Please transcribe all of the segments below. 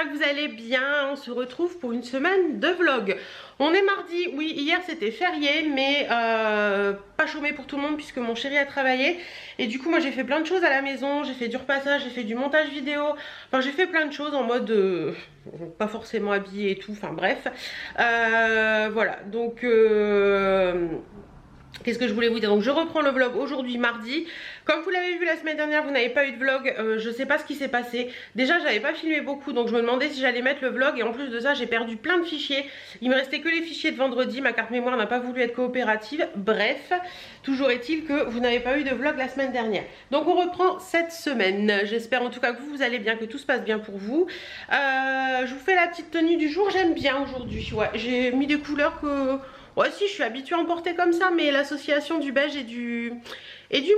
j'espère que vous allez bien. On se retrouve pour une semaine de vlog. On est mardi, oui, hier c'était férié, mais pas chômé pour tout le monde puisque mon chéri a travaillé. Et du coup moi j'ai fait plein de choses à la maison, j'ai fait du repassage, j'ai fait du montage vidéo. Enfin j'ai fait plein de choses en mode pas forcément habillée et tout, enfin bref. Voilà, donc... qu'est-ce que je voulais vous dire? Donc je reprends le vlog aujourd'hui mardi. Comme vous l'avez vu la semaine dernière, vous n'avez pas eu de vlog. Je sais pas ce qui s'est passé. Déjà j'avais pas filmé beaucoup, donc je me demandais si j'allais mettre le vlog. Et en plus de ça j'ai perdu plein de fichiers. Il me restait que les fichiers de vendredi. Ma carte mémoire n'a pas voulu être coopérative. Bref, toujours est-il que vous n'avez pas eu de vlog la semaine dernière. Donc on reprend cette semaine. J'espère en tout cas que vous allez bien, que tout se passe bien pour vous. Je vous fais la petite tenue du jour. J'aime bien aujourd'hui. Ouais, j'ai mis des couleurs que... Ouais, si, je suis habituée à en porter comme ça, mais l'association du beige et du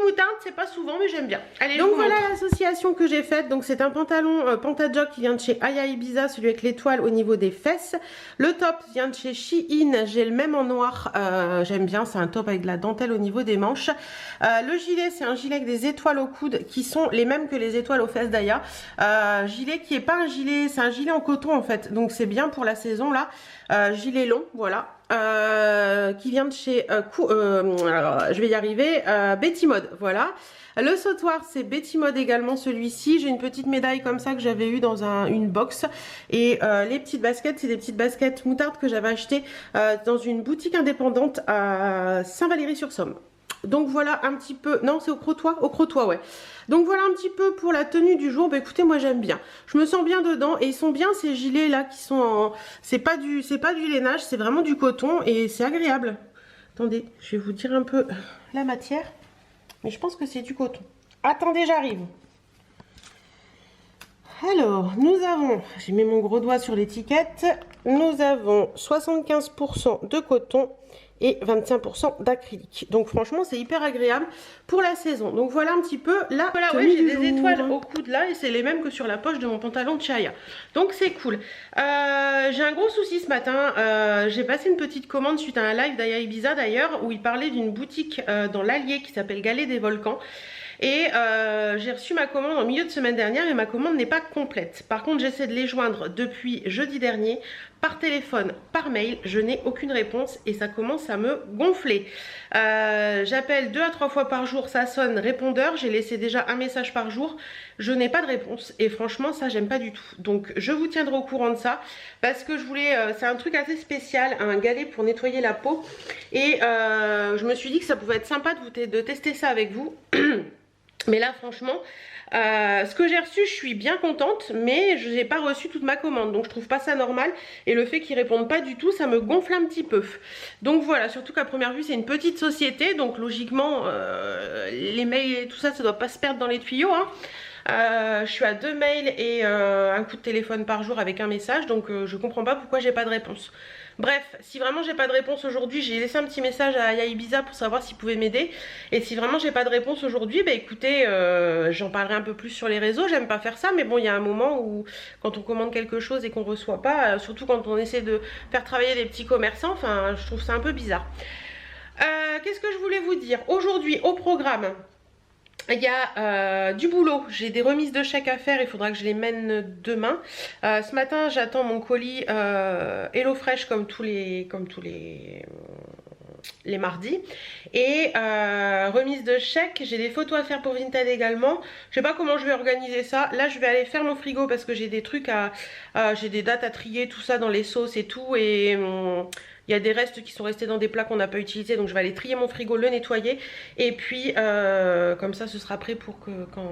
moutarde, c'est pas souvent, mais j'aime bien. Allez, donc voilà l'association que j'ai faite. Donc c'est un pantalon Pantajog qui vient de chez Aya Ibiza, celui avec l'étoile au niveau des fesses. Le top vient de chez Shein, j'ai le même en noir, j'aime bien, c'est un top avec de la dentelle au niveau des manches. Le gilet, c'est un gilet avec des étoiles au coude qui sont les mêmes que les étoiles aux fesses d'Aya. Gilet qui est pas un gilet, c'est un gilet en coton en fait, donc c'est bien pour la saison là. Gilet long, voilà. Qui vient de chez alors, je vais y arriver, Betty Mode, voilà. Le sautoir c'est Betty Mode également, celui-ci. J'ai une petite médaille comme ça que j'avais eu dans une box. Et les petites baskets, c'est des petites baskets moutarde que j'avais achetées dans une boutique indépendante à Saint-Valery-sur-Somme. Donc voilà un petit peu, non c'est au Crotoy, ouais. Donc voilà un petit peu pour la tenue du jour. Bah écoutez, moi j'aime bien, je me sens bien dedans et ils sont bien ces gilets là qui sont en... c'est pas du lainage, c'est vraiment du coton et c'est agréable. Attendez, je vais vous dire un peu la matière, mais je pense que c'est du coton. Attendez, j'arrive. Alors, nous avons, j'ai mis mon gros doigt sur l'étiquette, nous avons 75% de coton et 25% d'acrylique. Donc franchement c'est hyper agréable pour la saison. Donc voilà un petit peu la tenue du jour. J'ai des étoiles au coude là et c'est les mêmes que sur la poche de mon pantalon de Chaya. Donc c'est cool. J'ai un gros souci ce matin. J'ai passé une petite commande suite à un live d'Aya Ibiza d'ailleurs où il parlait d'une boutique dans l'Allier qui s'appelle Galet des Volcans. Et j'ai reçu ma commande en milieu de semaine dernière et ma commande n'est pas complète. Par contre j'essaie de les joindre depuis jeudi dernier par téléphone, par mail, je n'ai aucune réponse et ça commence à me gonfler. J'appelle 2 à 3 fois par jour, ça sonne répondeur, j'ai laissé déjà un message par jour, je n'ai pas de réponse et franchement ça j'aime pas du tout. Donc je vous tiendrai au courant de ça parce que je voulais, c'est un truc assez spécial, un galet pour nettoyer la peau et je me suis dit que ça pouvait être sympa de tester ça avec vous. Mais là franchement ce que j'ai reçu je suis bien contente, mais je n'ai pas reçu toute ma commande donc je trouve pas ça normal et le fait qu'ils répondent pas du tout ça me gonfle un petit peu. Donc voilà, surtout qu'à première vue c'est une petite société donc logiquement les mails et tout ça doit pas se perdre dans les tuyaux hein. Je suis à 2 mails et un coup de téléphone par jour avec un message donc je comprends pas pourquoi j'ai pas de réponse. Bref, si vraiment j'ai pas de réponse aujourd'hui, j'ai laissé un petit message à Aya Ibiza pour savoir s'il pouvait m'aider. Et si vraiment j'ai pas de réponse aujourd'hui, bah écoutez, j'en parlerai un peu plus sur les réseaux. J'aime pas faire ça, mais bon, il y a un moment où quand on commande quelque chose et qu'on reçoit pas, surtout quand on essaie de faire travailler les petits commerçants, enfin, je trouve ça un peu bizarre. Qu'est-ce que je voulais vous dire? Aujourd'hui, au programme, il y a du boulot, j'ai des remises de chèques à faire, il faudra que je les mène demain. Ce matin j'attends mon colis HelloFresh comme tous les mardis. Et remise de chèques, j'ai des photos à faire pour Vinted également. Je sais pas comment je vais organiser ça. Là je vais aller faire mon frigo parce que j'ai des trucs j'ai des dates à trier, tout ça dans les sauces et tout. Et... il y a des restes qui sont restés dans des plats qu'on n'a pas utilisés. Donc je vais aller trier mon frigo, le nettoyer. Et puis comme ça ce sera prêt pour que quand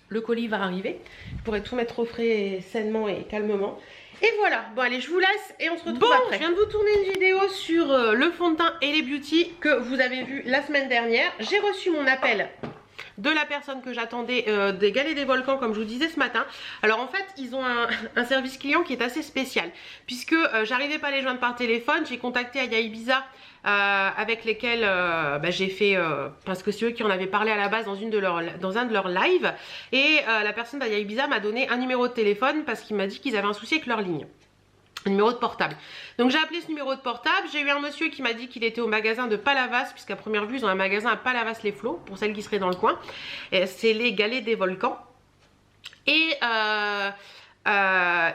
le colis va arriver, je pourrai tout mettre au frais sainement et calmement. Et voilà, bon allez je vous laisse et on se retrouve après. Je viens de vous tourner une vidéo sur le fond de teint et les beauty que vous avez vu la semaine dernière. J'ai reçu mon appel de la personne que j'attendais des Galets des Volcans comme je vous disais ce matin. Alors en fait ils ont un service client qui est assez spécial puisque j'arrivais pas à les joindre par téléphone. J'ai contacté Aya Ibiza avec lesquels j'ai fait parce que c'est eux qui en avaient parlé à la base dans un de leurs lives et la personne d'Aya Ibiza m'a donné un numéro de téléphone parce qu'il m'a dit qu'ils avaient un souci avec leur ligne. Un numéro de portable. Donc j'ai appelé ce numéro de portable, j'ai eu un monsieur qui m'a dit qu'il était au magasin de Palavas, puisqu'à première vue ils ont un magasin à Palavas les Flots, pour celles qui seraient dans le coin. C'est les Galets des Volcans. Et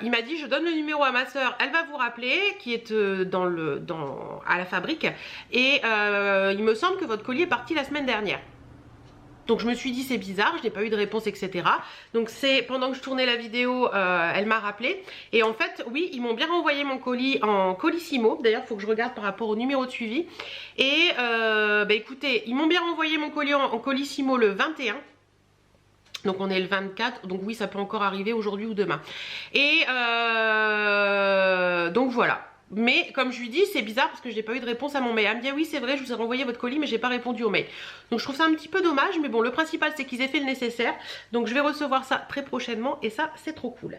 il m'a dit je donne le numéro à ma soeur, elle va vous rappeler, qui est à la fabrique, et il me semble que votre colis est parti la semaine dernière. Donc je me suis dit c'est bizarre, je n'ai pas eu de réponse, etc. Donc c'est pendant que je tournais la vidéo, elle m'a rappelé. Et en fait, oui, ils m'ont bien renvoyé mon colis en Colissimo. D'ailleurs, il faut que je regarde par rapport au numéro de suivi. Et écoutez, ils m'ont bien renvoyé mon colis en Colissimo le 21. Donc on est le 24, donc oui, ça peut encore arriver aujourd'hui ou demain. Et donc voilà. Mais comme je lui dis, c'est bizarre parce que je n'ai pas eu de réponse à mon mail. Elle me dit oui c'est vrai, je vous ai renvoyé votre colis mais j'ai pas répondu au mail. Donc je trouve ça un petit peu dommage, mais bon, le principal c'est qu'ils aient fait le nécessaire. Donc je vais recevoir ça très prochainement et ça c'est trop cool.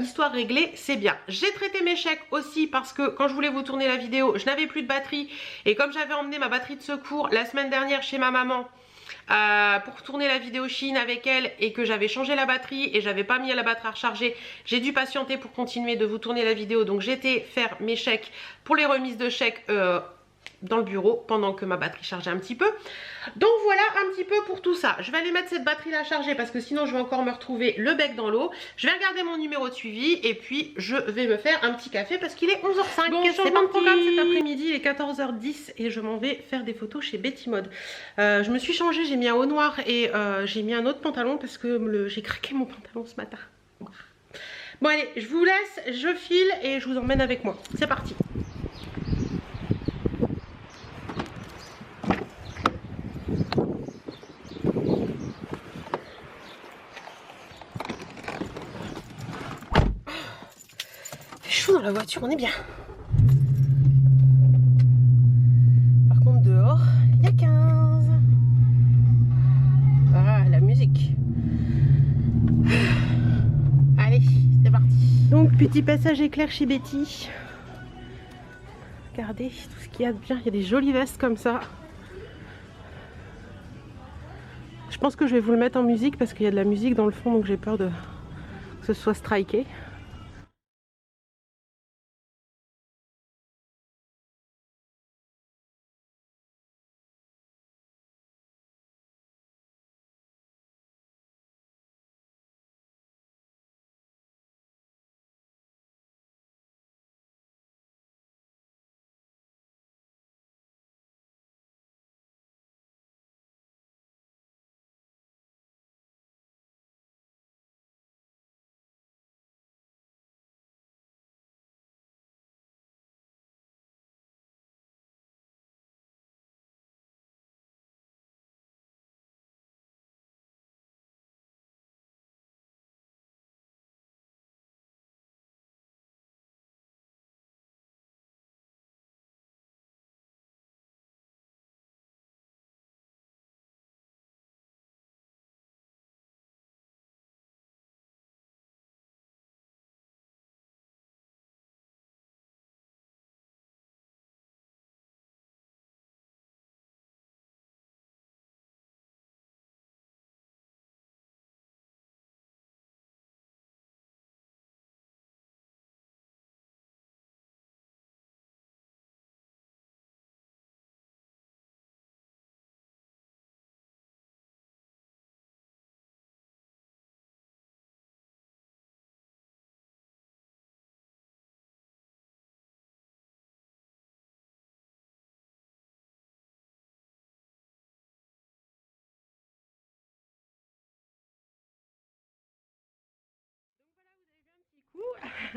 Histoire réglée, c'est bien. J'ai traité mes chèques aussi parce que quand je voulais vous tourner la vidéo, je n'avais plus de batterie. Et comme j'avais emmené ma batterie de secours la semaine dernière chez ma maman, pour tourner la vidéo Chine avec elle, et que j'avais changé la batterie et j'avais pas mis la batterie à recharger, j'ai dû patienter pour continuer de vous tourner la vidéo. Donc j'étais faire mes chèques pour les remises de chèques dans le bureau pendant que ma batterie chargeait un petit peu. Donc voilà un petit peu pour tout ça. Je vais aller mettre cette batterie là à charger parce que sinon je vais encore me retrouver le bec dans l'eau. Je vais regarder mon numéro de suivi et puis je vais me faire un petit café parce qu'il est 11h05. Bon, changement de programme cet après-midi, il est 14h10 et je m'en vais faire des photos chez Betty Mode. Je me suis changée, j'ai mis un haut noir et j'ai mis un autre pantalon parce que j'ai craqué mon pantalon ce matin. Bon allez, je vous laisse, je file et je vous emmène avec moi. C'est parti. Chaud dans la voiture, on est bien. Par contre dehors, il y a 15. Ah, la musique. Allez, c'est parti. Donc petit passage éclair chez Betty. Regardez tout ce qu'il y a de bien. Il y a des jolies vestes comme ça. Je pense que je vais vous le mettre en musique parce qu'il y a de la musique dans le fond, donc j'ai peur que ce soit striké.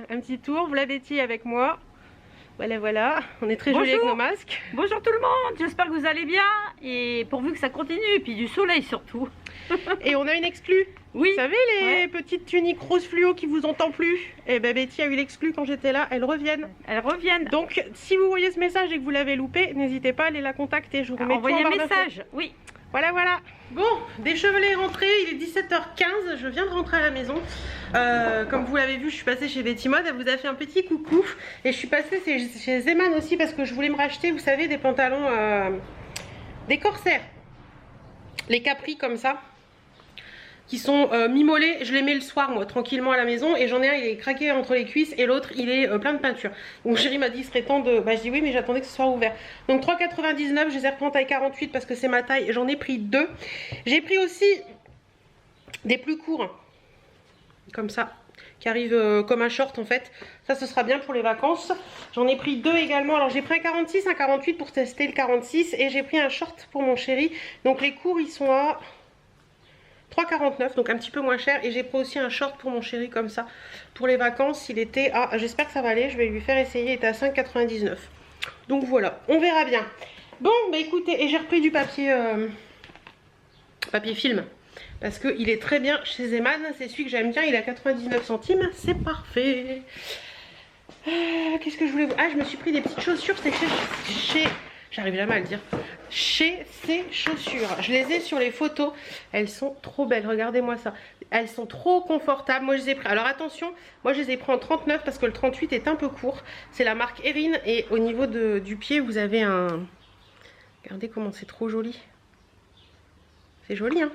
Un petit tour, vous l'avez dit avec moi. Voilà, voilà, on est très jolis avec nos masques. Bonjour tout le monde, j'espère que vous allez bien et pourvu que ça continue, et puis du soleil surtout. Et on a une exclue. Oui. Vous savez les petites tuniques rose fluo qui vous entendent plus? Et ben Betty a eu l'exclue quand j'étais là, elles reviennent. Elles reviennent. Donc si vous voyez ce message et que vous l'avez loupé, n'hésitez pas à aller la contacter. Je vous remets envoyez tout en un barre d'infos. message, oui. Voilà, voilà. Bon, déchevelé rentré, il est 17h15, je viens de rentrer à la maison. Comme vous l'avez vu, je suis passée chez Betty Mode, elle vous a fait un petit coucou. Et je suis passée chez Zeman aussi parce que je voulais me racheter, vous savez, des pantalons, des corsaires. Les capris comme ça, qui sont mi-mollets. Je les mets le soir, moi, tranquillement à la maison. Et j'en ai un, il est craqué entre les cuisses et l'autre, il est plein de peinture. Donc chérie m'a dit, il serait temps de... Bah je dis oui, mais j'attendais que ce soit ouvert. Donc 3,99, je les ai repris en taille 48 parce que c'est ma taille. J'en ai pris 2. J'ai pris aussi des plus courts. comme ça, qui arrive comme un short en fait. Ça, ce sera bien pour les vacances. J'en ai pris 2 également. Alors j'ai pris un 46, un 48 pour tester le 46 et j'ai pris un short pour mon chéri. Donc les cours ils sont à 3,49, donc un petit peu moins cher. Et j'ai pris aussi un short pour mon chéri comme ça pour les vacances. Il était à, j'espère que ça va aller, je vais lui faire essayer, il était à 5,99. Donc voilà, on verra bien. Bon, bah écoutez, et j'ai repris du papier papier film parce qu'il est très bien chez Zeman. C'est celui que j'aime bien, il est à 99 centimes, c'est parfait. Qu'est-ce que je voulais vous... Ah, je me suis pris des petites chaussures, c'est chez... J'arrive jamais à le dire. Chez ces chaussures. Je les ai sur les photos. Elles sont trop belles. Regardez-moi ça. Elles sont trop confortables. Moi, je les ai pris. Alors attention, moi, je les ai pris en 39 parce que le 38 est un peu court. C'est la marque Erin. Et au niveau du pied, vous avez un... Regardez comment c'est trop joli. C'est joli, hein.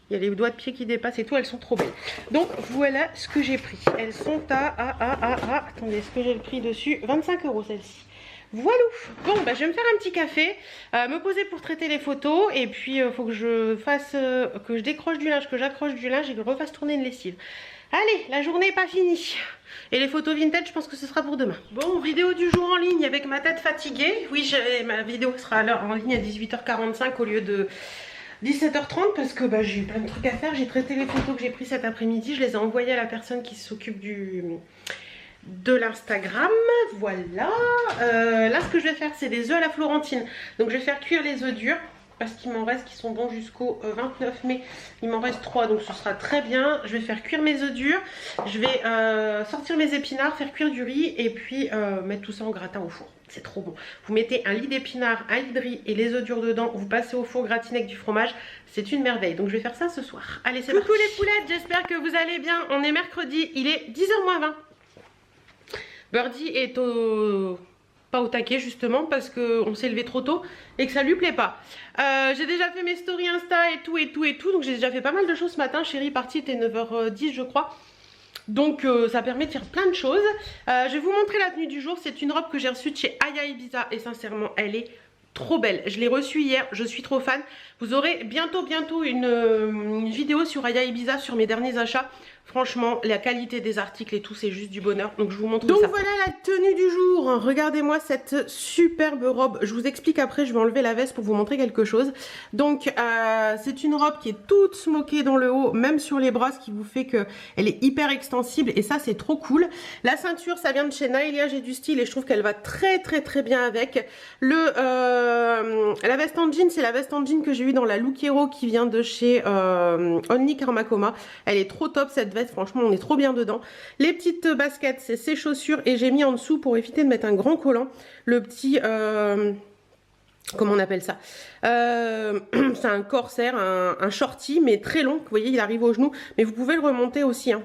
Il y a les doigts de pied qui dépassent et tout. Elles sont trop belles. Donc, voilà ce que j'ai pris. Elles sont à... Attendez, est-ce que j'ai le prix dessus? 25 € celles-ci. Voilà. Bon, bah, je vais me faire un petit café, me poser pour traiter les photos. Et puis, il faut que je fasse, que je décroche du linge, que j'accroche du linge et que je refasse tourner une lessive. Allez, la journée n'est pas finie. Et les photos vintage, je pense que ce sera pour demain. Bon, vidéo du jour en ligne avec ma tête fatiguée. Oui, ma vidéo sera en ligne à 18h45 au lieu de 17h30 parce que bah, j'ai eu plein de trucs à faire. J'ai traité les photos que j'ai prises cet après-midi. Je les ai envoyées à la personne qui s'occupe de l'Instagram. Voilà. Là, ce que je vais faire, c'est des œufs à la Florentine. Donc, je vais faire cuire les œufs durs parce qu'il m'en reste qui sont bons jusqu'au 29 mai. Il m'en reste 3, donc ce sera très bien. Je vais faire cuire mes œufs durs. Je vais sortir mes épinards, faire cuire du riz et puis mettre tout ça en gratin au four. C'est trop bon. Vous mettez un lit d'épinards, un lit de riz et les œufs durs dedans. Vous passez au four gratiné avec du fromage. C'est une merveille. Donc je vais faire ça ce soir. Allez, c'est parti. Coucou les poulettes, j'espère que vous allez bien. On est mercredi, il est 10h-20. Birdie est pas au taquet justement parce qu'on s'est levé trop tôt et que ça lui plaît pas. J'ai déjà fait mes stories Insta et tout. Donc j'ai déjà fait pas mal de choses ce matin. Chérie partie était 9h10 je crois. Donc ça permet de faire plein de choses. Je vais vous montrer la tenue du jour. C'est une robe que j'ai reçue de chez Aya Ibiza et sincèrement elle est trop belle. Je l'ai reçue hier, je suis trop fan. Vous aurez bientôt une vidéo sur Aya Ibiza sur mes derniers achats. Franchement, la qualité des articles et tout, c'est juste du bonheur. Donc je vous montre ça. Donc voilà la tenue du jour. Regardez-moi cette superbe robe. Je vous explique après, je vais enlever la veste pour vous montrer quelque chose. Donc c'est une robe qui est toute smokée dans le haut, même sur les bras, ce qui vous fait qu'elle est hyper extensible. Et ça, c'est trop cool. La ceinture, ça vient de chez Naïlia, j'ai du style et je trouve qu'elle va très bien avec. La veste en jean, c'est la veste en jean que j'ai eu dans la Look Hero qui vient de chez Only Karmakoma. Elle est trop top cette veste, franchement on est trop bien dedans. Les petites baskets, c'est ces chaussures et j'ai mis en dessous pour éviter de mettre un grand collant le petit comment on appelle ça, c'est un corsaire, un shorty mais très long, vous voyez il arrive au genou mais vous pouvez le remonter aussi hein.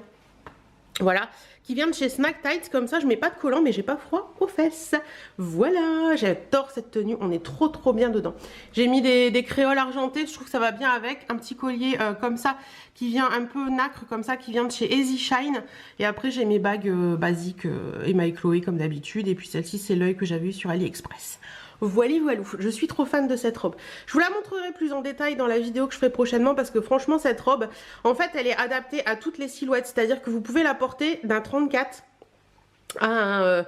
Voilà, qui vient de chez Snack Tight, comme ça je mets pas de collant mais j'ai pas froid aux fesses. Voilà, j'adore cette tenue, on est trop bien dedans. J'ai mis des créoles argentées, je trouve que ça va bien avec, un petit collier comme ça qui vient un peu nacre comme ça, qui vient de chez Easy Shine. Et après j'ai mes bagues basiques Emma et Chloé comme d'habitude, et puis celle-ci c'est l'œil que j'avais eu sur AliExpress. Voilà, je suis trop fan de cette robe. Je vous la montrerai plus en détail dans la vidéo que je ferai prochainement parce que franchement cette robe, en fait elle est adaptée à toutes les silhouettes. C'est-à-dire que vous pouvez la porter d'un 34 à un,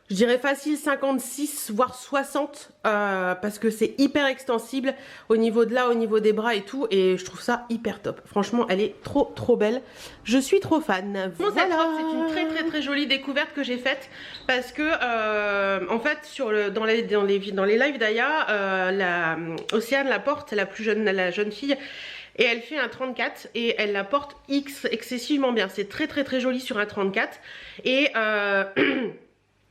je dirais facile 56 voire 60 parce que c'est hyper extensible au niveau de là, au niveau des bras et tout, et je trouve ça hyper top. Franchement elle est trop belle, je suis trop fan. Voilà. Cette robe c'est une très jolie découverte que j'ai faite parce que en fait dans les lives d'Aya, Océane la porte, la jeune fille, et elle fait un 34 et elle la porte excessivement bien. C'est très joli sur un 34 et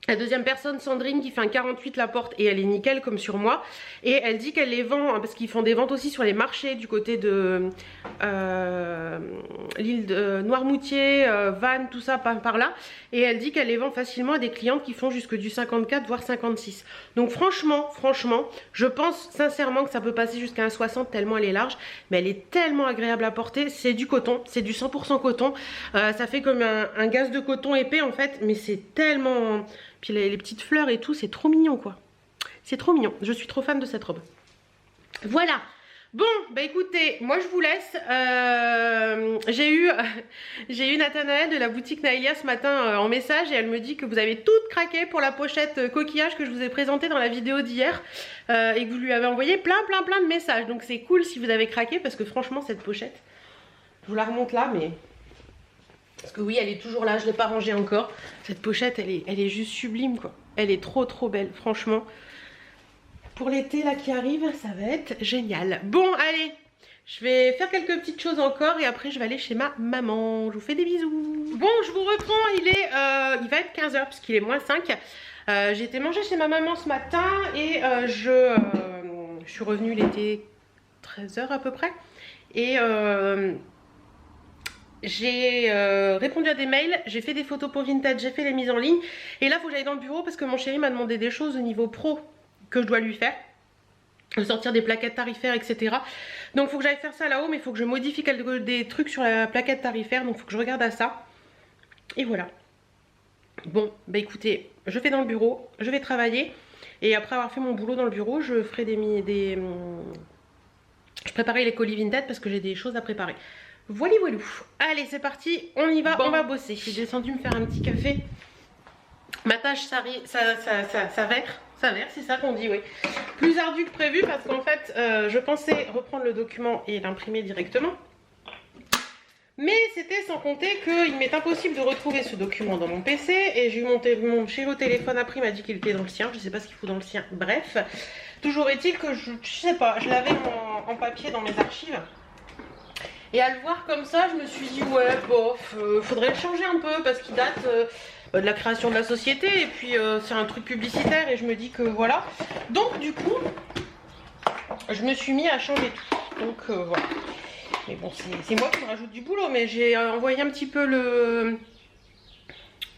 la deuxième personne, Sandrine, qui fait un 48 la porte et elle est nickel comme sur moi. Et elle dit qu'elle les vend, parce qu'ils font des ventes aussi sur les marchés du côté de l'île de Noirmoutier, Vannes, tout ça par là. Et elle dit qu'elle les vend facilement à des clientes qui font jusque du 54 voire 56. Donc franchement, je pense sincèrement que ça peut passer jusqu'à un 60 tellement elle est large. Mais elle est tellement agréable à porter. C'est du coton, c'est du 100% coton. Ça fait comme un gaze de coton épais en fait, mais c'est tellement... Puis les petites fleurs et tout, c'est trop mignon quoi. C'est trop mignon, je suis trop fan de cette robe. Voilà. Bon, bah écoutez, moi je vous laisse. J'ai eu Nathanaël de la boutique Naïlia ce matin en message et elle me dit que vous avez toutes craqué pour la pochette coquillage que je vous ai présentée dans la vidéo d'hier et que vous lui avez envoyé plein de messages. Donc c'est cool si vous avez craqué parce que franchement cette pochette, je vous la remonte là mais... Parce que oui, elle est toujours là, je ne l'ai pas rangée encore. Cette pochette, elle est juste sublime quoi. Elle est trop belle, franchement. Pour l'été là qui arrive, ça va être génial. Bon, allez, je vais faire quelques petites choses encore et après je vais aller chez ma maman. Je vous fais des bisous. Bon, je vous reprends, il va être 15 h puisqu'il est moins 5. J'ai été manger chez ma maman ce matin et je suis revenue, il était 13 h à peu près. Et j'ai répondu à des mails, j'ai fait des photos pour Vinted, j'ai fait les mises en ligne. Et là, il faut que j'aille dans le bureau parce que mon chéri m'a demandé des choses au niveau pro que je dois lui faire, sortir des plaquettes tarifaires, etc. Donc il faut que j'aille faire ça là-haut, mais il faut que je modifie des trucs sur la plaquette tarifaire, donc il faut que je regarde à ça. Et voilà. Bon, bah écoutez, je vais dans le bureau, je vais travailler, et après avoir fait mon boulot dans le bureau, je ferai je préparerai les colis Vinted parce que j'ai des choses à préparer. Voilà, voilou. Allez, c'est parti, on y va, bon. On va bosser. J'ai descendu me faire un petit café. Ma tâche s'avère, c'est ça qu'on dit, oui. Plus ardu que prévu parce qu'en fait, je pensais reprendre le document et l'imprimer directement. Mais c'était sans compter qu'il m'est impossible de retrouver ce document dans mon PC. Et j'ai eu mon chéri au téléphone après, il m'a dit qu'il était dans le sien. Je sais pas ce qu'il faut dans le sien. Bref, toujours est-il que je sais pas, je l'avais en papier dans mes archives. Et à le voir comme ça, je me suis dit, ouais, bof, faudrait le changer un peu parce qu'il date... de la création de la société et puis c'est un truc publicitaire et je me dis que voilà. Donc du coup je me suis mis à changer tout. Donc voilà. Mais bon, c'est moi qui me rajoute du boulot, mais j'ai envoyé un petit peu le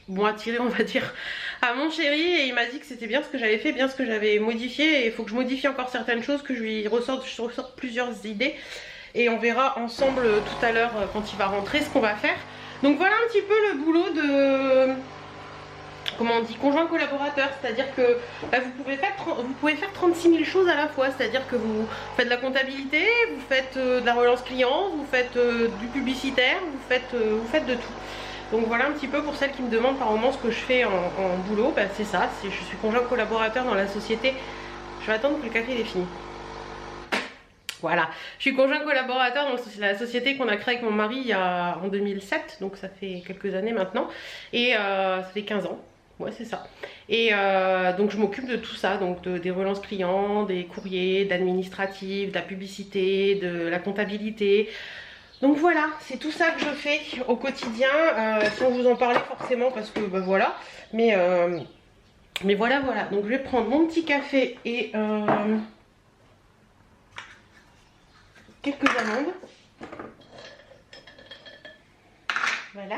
bon à tirer, on va dire, à mon chéri et il m'a dit que c'était bien ce que j'avais fait, bien ce que j'avais modifié et il faut que je modifie encore certaines choses, que je lui ressorte plusieurs idées et on verra ensemble tout à l'heure quand il va rentrer ce qu'on va faire. Donc voilà un petit peu le boulot de... Comment on dit, conjoint collaborateur, c'est-à-dire que bah, vous pouvez faire 36 000 choses à la fois, c'est-à-dire que vous faites de la comptabilité, vous faites de la relance client, vous faites du publicitaire, vous faites de tout. Donc voilà un petit peu pour celles qui me demandent par moment ce que je fais en boulot, bah, c'est ça, je suis conjoint collaborateur dans la société. Je vais attendre que le café il est fini. Voilà, je suis conjoint collaborateur dans la société qu'on a créée avec mon mari en 2007, donc ça fait quelques années maintenant, et ça fait 15 ans. Ouais, c'est ça. Et donc je m'occupe de tout ça, donc des relances clients, des courriers, d'administratif, de la publicité, de la comptabilité. Donc voilà, c'est tout ça que je fais au quotidien, sans vous en parler forcément parce que bah, voilà. Mais voilà. Donc je vais prendre mon petit café et quelques amandes. Voilà.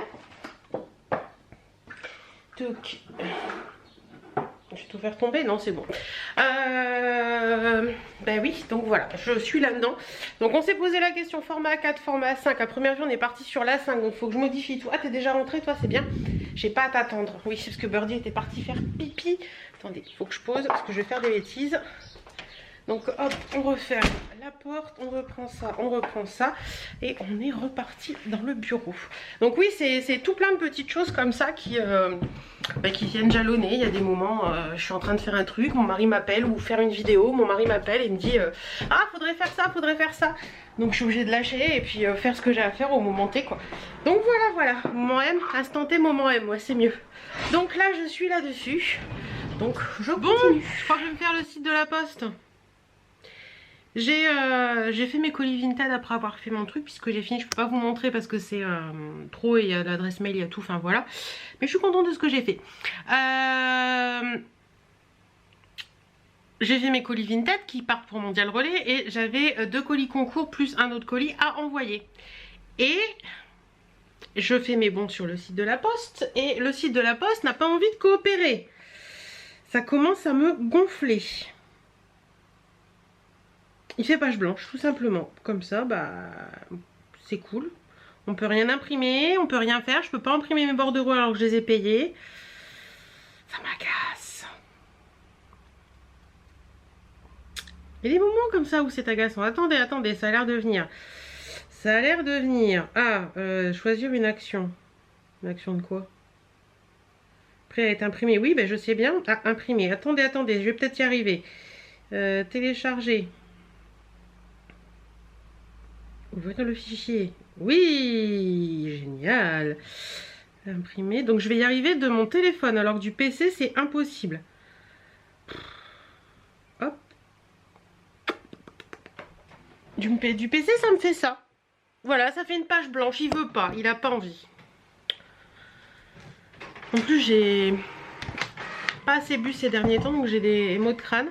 Donc, je vais tout faire tomber, non c'est bon. Ben oui, donc voilà, je suis là-dedans. Donc on s'est posé la question format 4, format 5. La première vue on est parti sur la 5, donc il faut que je modifie tout. Ah t'es déjà rentré toi, c'est bien. J'ai pas à t'attendre. Oui, c'est parce que Birdie était parti faire pipi. Attendez, il faut que je pose parce que je vais faire des bêtises. Donc hop, on referme la porte, on reprend ça et on est reparti dans le bureau. Donc oui, c'est tout plein de petites choses comme ça qui viennent jalonner. Il y a des moments, je suis en train de faire un truc, mon mari m'appelle ou faire une vidéo, mon mari m'appelle et me dit ah faudrait faire ça. Donc je suis obligée de lâcher et puis faire ce que j'ai à faire au moment T quoi. Donc voilà, moment M, instant T, moment M, ouais c'est mieux. Donc là je suis là-dessus, donc je continue. Bon, je crois que je vais me faire le site de la poste. J'ai fait mes colis Vinted après avoir fait mon truc puisque j'ai fini. Je peux pas vous montrer parce que c'est trop et il y a l'adresse mail, il y a tout, enfin voilà. Mais je suis contente de ce que j'ai fait. J'ai fait mes colis Vinted qui partent pour Mondial Relais et j'avais 2 colis concours plus un autre colis à envoyer. Et je fais mes bons sur le site de la poste et le site de la poste n'a pas envie de coopérer. Ça commence à me gonfler. Il fait page blanche tout simplement. Comme ça, bah c'est cool. On peut rien imprimer, on peut rien faire. Je peux pas imprimer mes bordereaux alors que je les ai payés. Ça m'agace. Il y a des moments comme ça où c'est agaçant. Attendez, attendez, ça a l'air de venir. Ça a l'air de venir. Ah, choisir une action. Une action de quoi? Prêt à être imprimé. Oui, ben je sais bien. Ah, imprimer. Attendez, attendez, je vais peut-être y arriver. Télécharger. Ouvrir le fichier. Oui, génial. Imprimer. Donc je vais y arriver de mon téléphone, alors que du PC, c'est impossible. Hop. Du PC, ça me fait ça. Voilà, ça fait une page blanche. Il veut pas. Il a pas envie. En plus, j'ai pas assez bu ces derniers temps, donc j'ai des maux de crâne.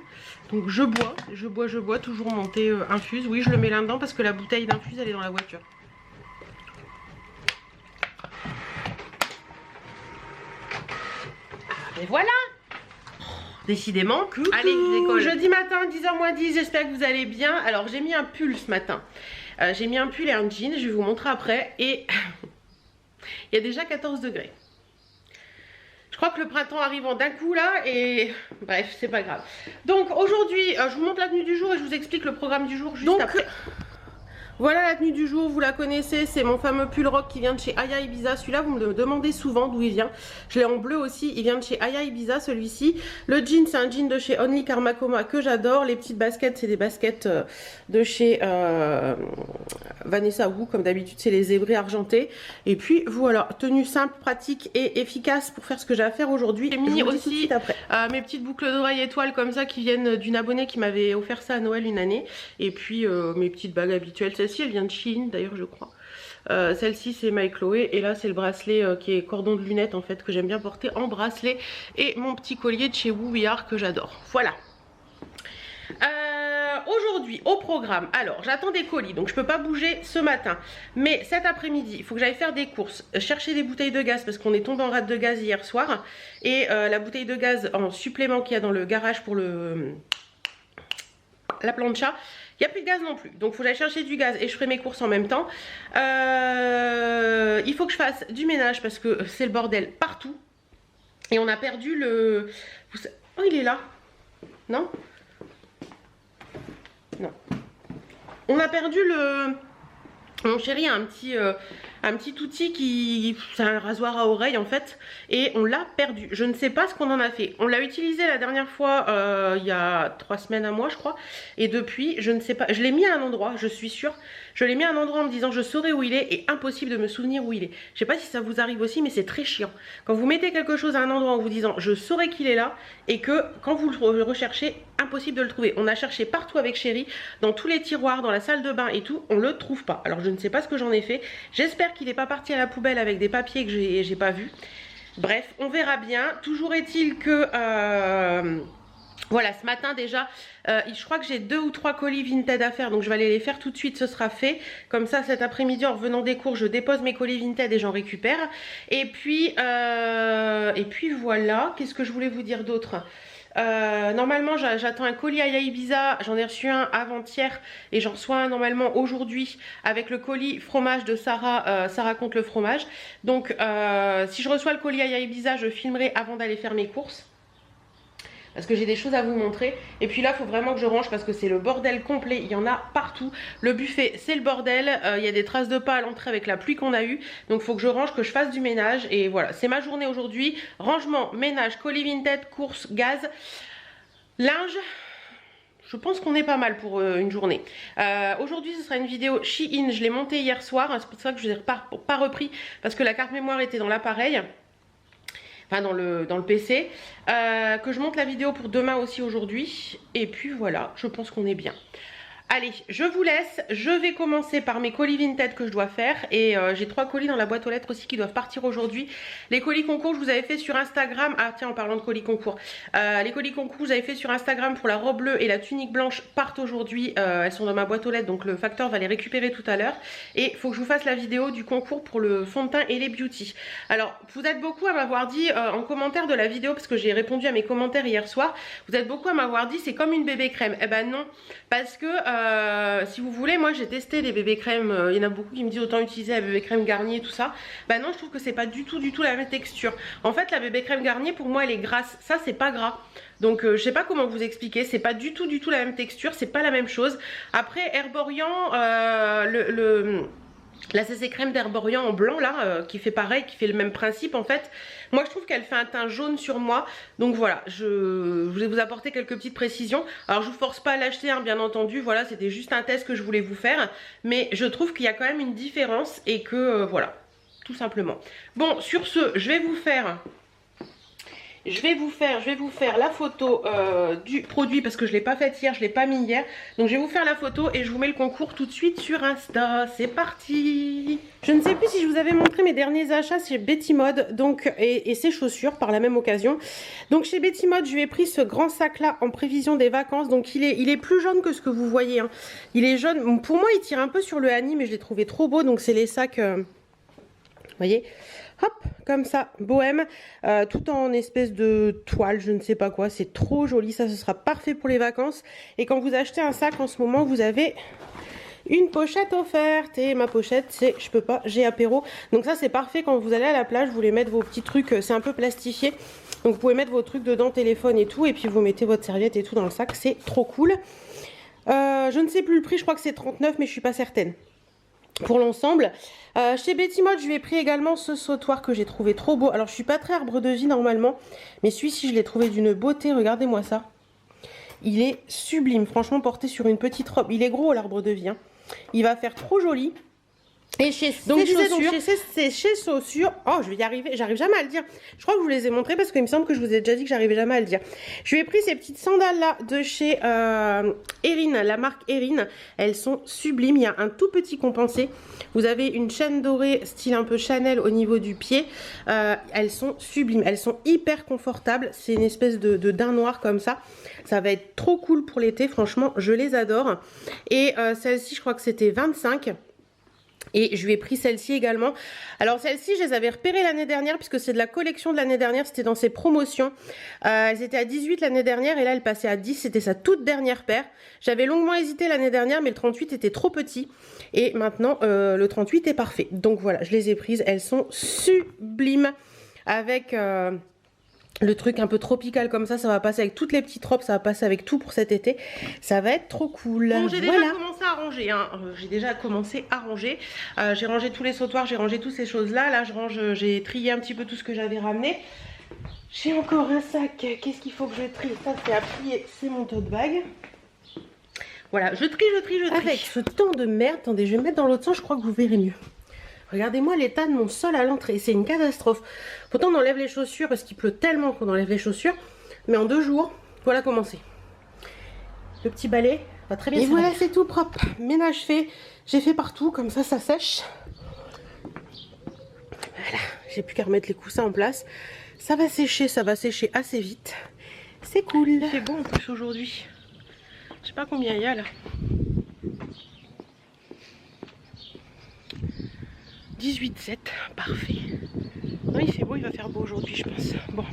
Donc je bois, toujours mon thé infuse. Oui, je le mets là-dedans parce que la bouteille d'infuse, elle est dans la voiture. Et voilà. Décidément que... Allez, j'école. Jeudi matin, 10h-10, j'espère que vous allez bien. Alors, j'ai mis un pull ce matin. J'ai mis un pull et un jean, je vais vous montrer après. Et il y a déjà 14 degrés. Je crois que le printemps arrive en d'un coup là et bref, c'est pas grave. Donc aujourd'hui, je vous montre la tenue du jour et je vous explique le programme du jour juste après. Voilà la tenue du jour, vous la connaissez, c'est mon fameux pull rock qui vient de chez Aya Ibiza. Celui-là, vous me le demandez souvent d'où il vient. Je l'ai en bleu aussi, il vient de chez Aya Ibiza celui-ci. Le jean, c'est un jean de chez Only Karmakoma que j'adore. Les petites baskets, c'est des baskets de chez Vanessa Wu, comme d'habitude, c'est les zébrés argentés. Et puis voilà, tenue simple, pratique et efficace pour faire ce que j'ai à faire aujourd'hui. J'ai mis aussi mes petites boucles d'oreilles étoiles comme ça qui viennent d'une abonnée qui m'avait offert ça à Noël une année. Et puis mes petites bagues habituelles. Celle-ci, elle vient de Shein d'ailleurs, je crois. Celle-ci, c'est My Chloé. Et là, c'est le bracelet qui est cordon de lunettes en fait, que j'aime bien porter en bracelet. Et mon petit collier de chez Woo We Are que j'adore. Voilà. Aujourd'hui au programme, alors j'attends des colis donc je peux pas bouger ce matin, mais cet après-midi il faut que j'aille faire des courses, chercher des bouteilles de gaz parce qu'on est tombé en rate de gaz hier soir et la bouteille de gaz en supplément qu'il y a dans le garage pour la plancha, il n'y a plus de gaz non plus, donc il faut que j'aille chercher du gaz et je ferai mes courses en même temps. Il faut que je fasse du ménage parce que c'est le bordel partout et on a perdu le... Oh, il est là, non? Non. On a perdu le... Mon chéri a un petit outil qui... C'est un rasoir à oreille en fait. Et on l'a perdu. Je ne sais pas ce qu'on en a fait. On l'a utilisé la dernière fois il y a 3 semaines à moi je crois. Et depuis, je ne sais pas. Je l'ai mis à un endroit, je suis sûre. Je l'ai mis à un endroit en me disant je saurai où il est. Et impossible de me souvenir où il est. Je sais pas si ça vous arrive aussi mais c'est très chiant. Quand vous mettez quelque chose à un endroit en vous disant je saurai qu'il est là. Et que quand vous le recherchez, impossible de le trouver. On a cherché partout avec chéri. Dans tous les tiroirs, dans la salle de bain et tout. On le trouve pas. Alors je ne sais pas ce que j'en ai fait. J'espère qu'il n'est pas parti à la poubelle avec des papiers que j'ai pas vus. Bref, on verra bien. Toujours est-il que... voilà, ce matin déjà, je crois que j'ai 2 ou 3 colis Vinted à faire. Donc je vais aller les faire tout de suite, ce sera fait. Comme ça, cet après-midi, en revenant des cours, je dépose mes colis Vinted et j'en récupère. Et puis voilà, qu'est-ce que je voulais vous dire d'autre ? Normalement j'attends un colis Aya Ibiza, j'en ai reçu un avant-hier et j'en reçois un normalement aujourd'hui avec le colis fromage de Sarah, Sarah compte le fromage. Donc si je reçois le colis Aya Ibiza, je filmerai avant d'aller faire mes courses. Parce que j'ai des choses à vous montrer. Et puis là, il faut vraiment que je range parce que c'est le bordel complet. Il y en a partout. Le buffet, c'est le bordel. Il y a des traces de pas à l'entrée avec la pluie qu'on a eue. Donc, il faut que je range, que je fasse du ménage. Et voilà, c'est ma journée aujourd'hui. Rangement, ménage, colis Vinted, courses, gaz, linge. Je pense qu'on est pas mal pour une journée. Aujourd'hui, ce sera une vidéo Shein. Je l'ai montée hier soir. C'est pour ça que je ne l'ai pas repris parce que la carte mémoire était dans l'appareil. Enfin dans le PC, que je monte la vidéo pour demain aussi aujourd'hui. Et puis voilà, je pense qu'on est bien. Allez, je vous laisse. Je vais commencer par mes colis Vinted que je dois faire. Et j'ai 3 colis dans la boîte aux lettres aussi qui doivent partir aujourd'hui. Les colis concours, je vous avais fait sur Instagram. Ah tiens, en parlant de colis concours. Les colis concours, je vous avais fait sur Instagram pour la robe bleue et la tunique blanche partent aujourd'hui. Elles sont dans ma boîte aux lettres, donc le facteur va les récupérer tout à l'heure. Et il faut que je vous fasse la vidéo du concours pour le fond de teint et les beauty. Alors, vous êtes beaucoup à m'avoir dit en commentaire de la vidéo, parce que j'ai répondu à mes commentaires hier soir. Vous êtes beaucoup à m'avoir dit c'est comme une bébé crème. Eh ben non, parce que... si vous voulez, moi j'ai testé les bébés crèmes. Il y en a beaucoup qui me disent autant utiliser la bébé crème Garnier et tout ça. Bah non, je trouve que c'est pas du tout la même texture. En fait, la bébé crème Garnier, pour moi, elle est grasse. Ça, c'est pas gras. Donc je sais pas comment vous expliquer, c'est pas du tout la même texture, c'est pas la même chose. Après Herborian, la CC crème d'Herborian en blanc là, qui fait pareil, qui fait le même principe en fait. Moi je trouve qu'elle fait un teint jaune sur moi. Donc voilà, je voulais vous apporter quelques petites précisions. Alors je vous force pas à l'acheter hein, bien entendu, voilà, c'était juste un test que je voulais vous faire. Mais je trouve qu'il y a quand même une différence et que voilà, tout simplement. Bon, sur ce, je vais vous faire la photo du produit parce que je ne l'ai pas faite hier, je ne l'ai pas mis hier. Donc je vais vous faire la photo et je vous mets le concours tout de suite sur Insta. C'est parti! Je ne sais plus si je vous avais montré mes derniers achats chez Betty Mode donc, et ses chaussures par la même occasion. Donc chez Betty Mode, je lui ai pris ce grand sac là en prévision des vacances. Donc il est plus jaune que ce que vous voyez. Hein. Il est jaune. Pour moi, il tire un peu sur le Annie, mais je l'ai trouvé trop beau. Donc c'est les sacs... vous voyez, hop, comme ça, bohème, tout en espèce de toile, je ne sais pas quoi, c'est trop joli, ça ce sera parfait pour les vacances. Et quand vous achetez un sac en ce moment, vous avez une pochette offerte. Et ma pochette, c'est, je peux pas, j'ai apéro. Donc ça c'est parfait quand vous allez à la plage, vous voulez mettre vos petits trucs, c'est un peu plastifié. Donc vous pouvez mettre vos trucs dedans, téléphone et tout, et puis vous mettez votre serviette et tout dans le sac, c'est trop cool. Je ne sais plus le prix, je crois que c'est 39, mais je suis pas certaine. Pour l'ensemble, chez Betty Mode, je lui ai pris également ce sautoir que j'ai trouvé trop beau. Alors, je suis pas très arbre de vie normalement, mais celui-ci, je l'ai trouvé d'une beauté. Regardez-moi ça. Il est sublime, franchement, porté sur une petite robe. Il est gros, l'arbre de vie. Hein. Il va faire trop joli. Et chez chez chaussures, oh je vais y arriver, j'arrive jamais à le dire. Je crois que je vous les ai montrées parce qu'il me semble que je vous ai déjà dit que j'arrivais jamais à le dire. Je lui ai pris ces petites sandales là de chez Erin, la marque Erin. Elles sont sublimes, il y a un tout petit compensé. Vous avez une chaîne dorée style un peu Chanel au niveau du pied. Elles sont sublimes, elles sont hyper confortables. C'est une espèce de daim noir comme ça. Ça va être trop cool pour l'été, franchement je les adore. Et celle-ci je crois que c'était 25. Et je lui ai pris celle-ci également. Alors celle-ci, je les avais repérées l'année dernière puisque c'est de la collection de l'année dernière. C'était dans ses promotions. Elles étaient à 18 l'année dernière et là, elle passait à 10. C'était sa toute dernière paire. J'avais longuement hésité l'année dernière, mais le 38 était trop petit. Et maintenant, le 38 est parfait. Donc voilà, je les ai prises. Elles sont sublimes avec... le truc un peu tropical comme ça va passer avec toutes les petites robes, ça va passer avec tout pour cet été. Ça va être trop cool. Bon, j'ai déjà commencé à ranger, hein. J'ai déjà commencé à ranger. J'ai rangé tous les sautoirs, j'ai rangé toutes ces choses-là. Là, je range, j'ai trié un petit peu tout ce que j'avais ramené. J'ai encore un sac. Qu'est-ce qu'il faut que je trie? Ça, c'est à plier, c'est mon tote bag. Voilà, je trie. Avec ce temps de merde, attendez, je vais mettre dans l'autre sens, je crois que vous verrez mieux. Regardez-moi l'état de mon sol à l'entrée, c'est une catastrophe. Pourtant on enlève les chaussures parce qu'il pleut tellement qu'on enlève les chaussures. Mais en 2 jours, voilà comment c'est. Le petit balai va très bien. Et voilà, c'est tout propre. Ménage fait, j'ai fait partout, comme ça sèche. Voilà, j'ai plus qu'à remettre les coussins en place. Ça va sécher assez vite. C'est cool. Il fait bon en plus aujourd'hui. Je sais pas combien il y a là. 18,7, parfait. Non, il fait beau, il va faire beau aujourd'hui, je pense. Bon,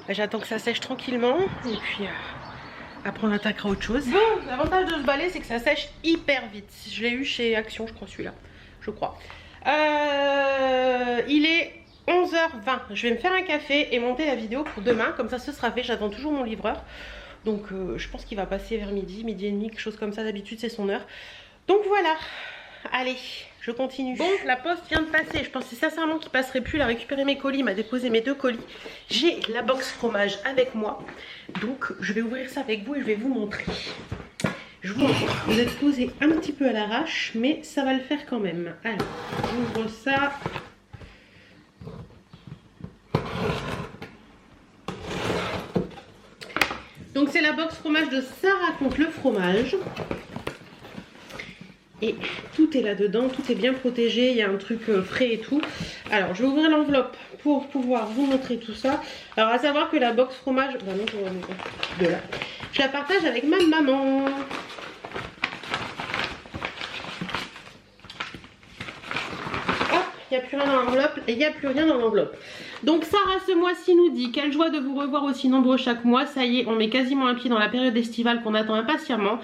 bah, j'attends que ça sèche tranquillement et puis après on attaquera autre chose. Bon, l'avantage de ce balai, c'est que ça sèche hyper vite. Je l'ai eu chez Action, je crois, celui-là. Je crois. Il est 11h20. Je vais me faire un café et monter la vidéo pour demain. Comme ça, ce sera fait. J'attends toujours mon livreur. Donc, je pense qu'il va passer vers midi et demi, quelque chose comme ça. D'habitude, c'est son heure. Donc, voilà. Allez, je continue. Bon, la poste vient de passer. Je pensais sincèrement qu'il passerait plus. Il a récupéré mes colis, il m'a déposé mes 2 colis. J'ai la box fromage avec moi. Donc, je vais ouvrir ça avec vous et je vais vous montrer. Je vous montre. Vous êtes posé un petit peu à l'arrache, mais ça va le faire quand même. Alors, j'ouvre ça. Donc, c'est la box fromage de Ça raconte le fromage. Et tout est là-dedans, tout est bien protégé, il y a un truc frais et tout. Alors, je vais ouvrir l'enveloppe pour pouvoir vous montrer tout ça. Alors, à savoir que la box fromage... Bah non, de là. Je la partage avec ma maman. Hop, il n'y a plus rien dans l'enveloppe et il n'y a plus rien dans l'enveloppe. Donc Sarah ce mois-ci nous dit: quelle joie de vous revoir aussi nombreux chaque mois. Ça y est, on met quasiment un pied dans la période estivale qu'on attend impatiemment.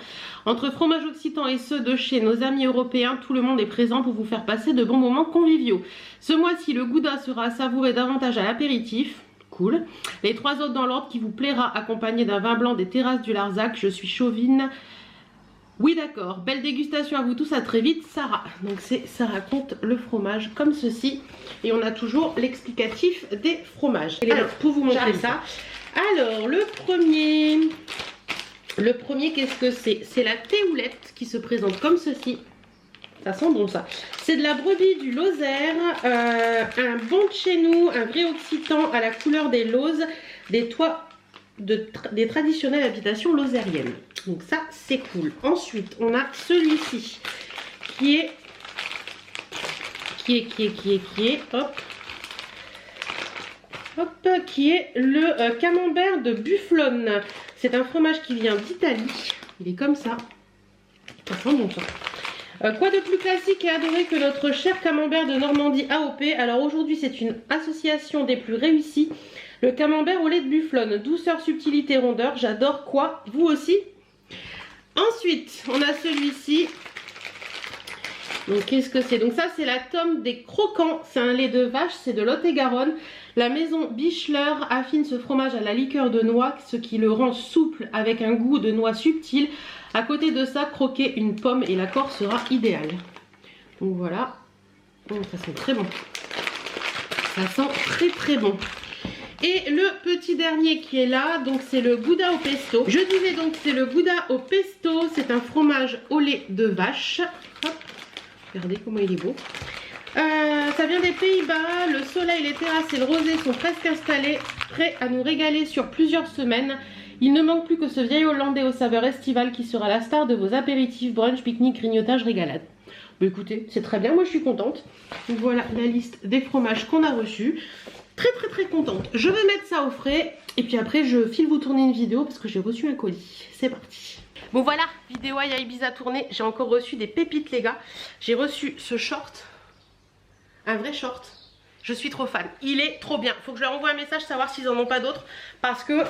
Entre fromages occitans et ceux de chez nos amis européens, tout le monde est présent pour vous faire passer de bons moments conviviaux. Ce mois-ci, le Gouda sera à savourer davantage à l'apéritif. Cool. Les 3 autres dans l'ordre qui vous plaira, accompagnés d'un vin blanc des terrasses du Larzac. Je suis chauvine. Oui, d'accord. Belle dégustation à vous tous. À très vite, Sarah. Donc, ça raconte le fromage comme ceci. Et on a toujours l'explicatif des fromages. Alors, pour vous montrer ça. Alors, le premier, qu'est-ce que c'est? C'est la théoulette qui se présente comme ceci. Ça sent bon ça. C'est de la brebis du Lozère, un bon de chez nous, un vrai occitan à la couleur des Lozes, des toits des traditionnelles habitations lozériennes. Donc ça c'est cool. Ensuite on a celui-ci qui est qui est le camembert de Bufflone. C'est un fromage qui vient d'Italie. Il est comme ça. Ça sent bon ça. Quoi de plus classique et adoré que notre cher camembert de Normandie AOP? Alors aujourd'hui c'est une association des plus réussies. Le camembert au lait de Bufflone, douceur, subtilité, rondeur, j'adore. Quoi? Vous aussi? Ensuite on a celui-ci. Donc qu'est-ce que c'est? Donc ça c'est la tome des croquants, c'est un lait de vache, c'est de Lot-et-Garonne. La maison Bichler affine ce fromage à la liqueur de noix, ce qui le rend souple avec un goût de noix subtil. À côté de ça, croquez une pomme et l'accord sera idéal. Donc voilà. Oh, ça sent très bon. Ça sent très très bon. Et le petit dernier qui est là, donc c'est le Gouda au pesto. Je disais donc c'est le Gouda au pesto. C'est un fromage au lait de vache. Hop. Regardez comment il est beau. Ça vient des Pays-Bas. Le soleil, les terrasses et le rosé sont presque installés, prêts à nous régaler sur plusieurs semaines. Il ne manque plus que ce vieil Hollandais aux saveurs estivales qui sera la star de vos apéritifs, brunch, pique-nique, grignotage, régalade. Bah écoutez, c'est très bien, moi je suis contente. Donc voilà la liste des fromages qu'on a reçus. Très très très contente. Je vais mettre ça au frais et puis après je file vous tourner une vidéo parce que j'ai reçu un colis. C'est parti. Bon voilà, vidéo à Ibiza tournée. J'ai encore reçu des pépites les gars. J'ai reçu ce short, un vrai short. Je suis trop fan, il est trop bien. Faut que je leur envoie un message savoir s'ils en ont pas d'autres parce que